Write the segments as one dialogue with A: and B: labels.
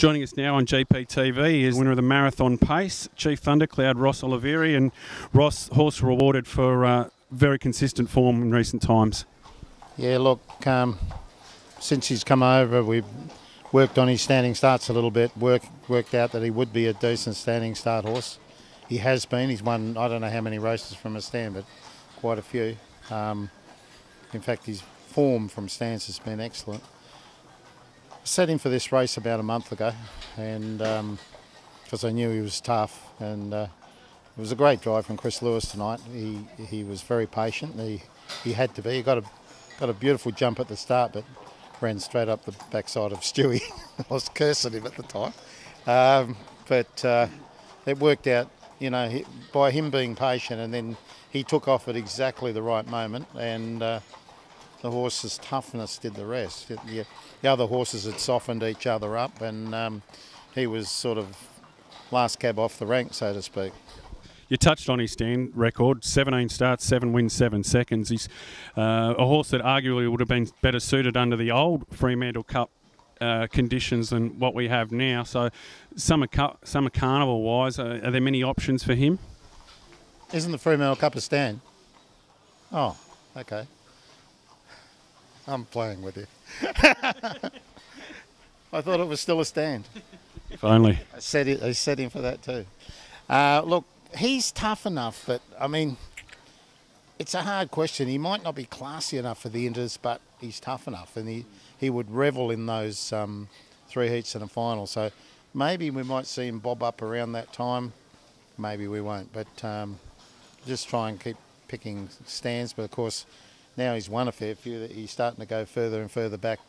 A: Joining us now on GPTV is winner of the marathon pace, Chief Thundercloud, Ross Olivieri. And Ross, horse rewarded for very consistent form in recent times.
B: Yeah, look, since he's come over, we've worked on his standing starts a little bit, worked out that he would be a decent standing start horse. He has been. He's won, I don't know how many races from a stand, but quite a few. In fact, his form from stands has been excellent. Set him for this race about a month ago, and because I knew he was tough, and it was a great drive from Chris Lewis tonight. He was very patient. He had to be. He got a beautiful jump at the start, but ran straight up the backside of Stewie. I was cursing him at the time, but it worked out. You know, by him being patient, and then he took off at exactly the right moment, and the horse's toughness did the rest. The other horses had softened each other up, and he was sort of last cab off the rank, so to speak.
A: You touched on his stand record, 17 starts, 7 wins, 7 seconds. He's a horse that arguably would have been better suited under the old Fremantle Cup conditions than what we have now. So summer carnival-wise, are there many options for him?
B: Isn't the Fremantle Cup a stand? Oh, okay. I'm playing with you. I thought it was still a stand.
A: If only.
B: I set him for that too. Look, he's tough enough, but I mean, it's a hard question. He might not be classy enough for the Inters, but he's tough enough, and he would revel in those 3 heats and a final. So maybe we might see him bob up around that time. Maybe we won't, but just try and keep picking stands. But of course, now he's won a fair few, that he's starting to go further and further back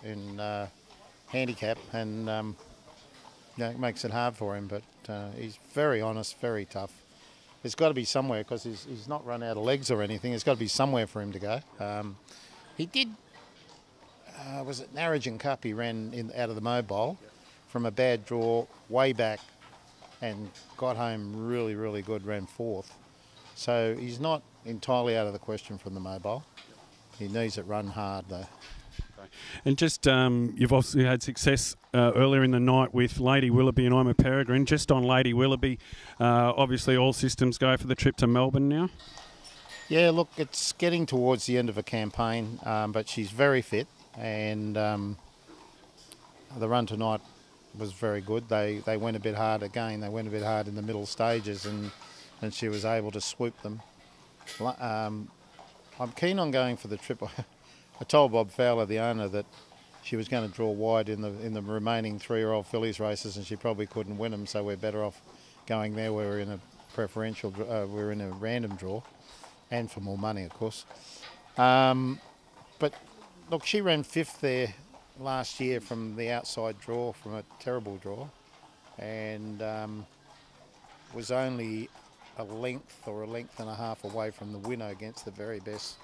B: in handicap, and you know, it makes it hard for him. But he's very honest, very tough. There's got to be somewhere, because he's not run out of legs or anything. There's got to be somewhere for him to go. He did, was it Narrogin Cup? He ran out of the mobile from a bad draw way back and got home really, really good, ran 4th. So he's not entirely out of the question from the mobile. He needs it run hard though.
A: And just, you've obviously had success earlier in the night with Lady Willoughby and I'm a Peregrine. Just on Lady Willoughby, obviously all systems go for the trip to Melbourne now.
B: Yeah, look, it's getting towards the end of a campaign, but she's very fit, and the run tonight was very good. They went a bit hard again. They went a bit hard in the middle stages, and she was able to swoop them. I'm keen on going for the trip. I told Bob Fowler, the owner, that she was going to draw wide in the remaining 3-year-old fillies races, and she probably couldn't win them. So we're better off going there. We're in a preferential, we're in a random draw, and for more money, of course. But look, she ran 5th there last year from the outside draw, from a terrible draw, and was only a length or a length and a half away from the winner against the very best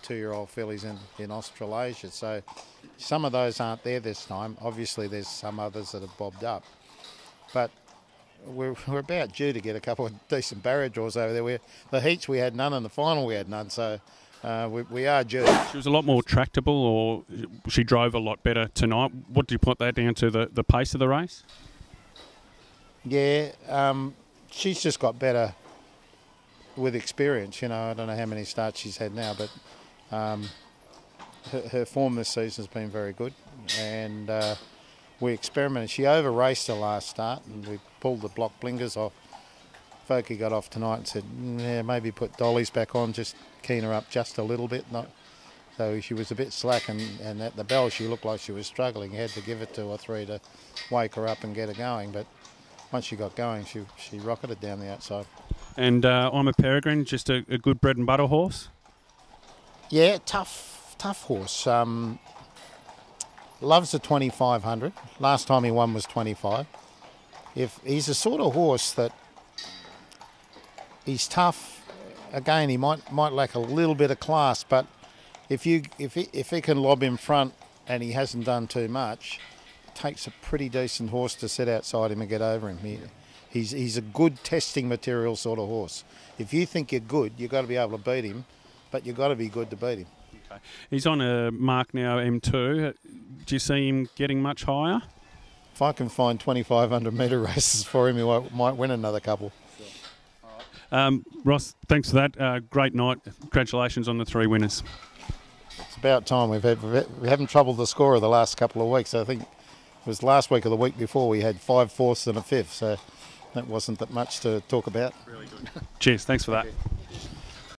B: 2-year-old fillies in Australasia. So some of those aren't there this time. Obviously there's some others that have bobbed up, but we're about due to get a couple of decent barrier draws over there. The heats we had none, and the final we had none, so we are due.
A: She was a lot more tractable, or she drove a lot better tonight. What do you put that down to, the pace of the race?
B: Yeah, she's just got better with experience. You know, I don't know how many starts she's had now, but her form this season has been very good, and we experimented. She over-raced her last start, and we pulled the block blinkers off. Folky got off tonight and said, yeah, maybe put dollies back on, just keen her up just a little bit. So she was a bit slack, and at the bell she looked like she was struggling. You had to give it 2 or 3 to wake her up and get her going, but once she got going, she rocketed down the outside.
A: And I'm a Peregrine, just a good bread and butter horse?
B: Yeah, tough horse. Loves the 2500. Last time he won was 25. If he's the sort of horse that he's tough, again he might lack a little bit of class, but if he can lob in front and he hasn't done too much, it takes a pretty decent horse to sit outside him and get over him. He's a good testing material sort of horse. If you think you're good, you've got to be able to beat him, but you've got to be good to beat him.
A: Okay. He's on a mark now, M2. Do you see him getting much higher?
B: if I can find 2,500 metre races for him, he might win another couple.
A: Ross, thanks for that. Great night. Congratulations on the 3 winners.
B: It's about time. We haven't troubled the score the last couple of weeks. I think it was last week or the week before we had 5 fourths and a fifth, so that wasn't that much to talk about.
A: Really good. Cheers. Thanks for that.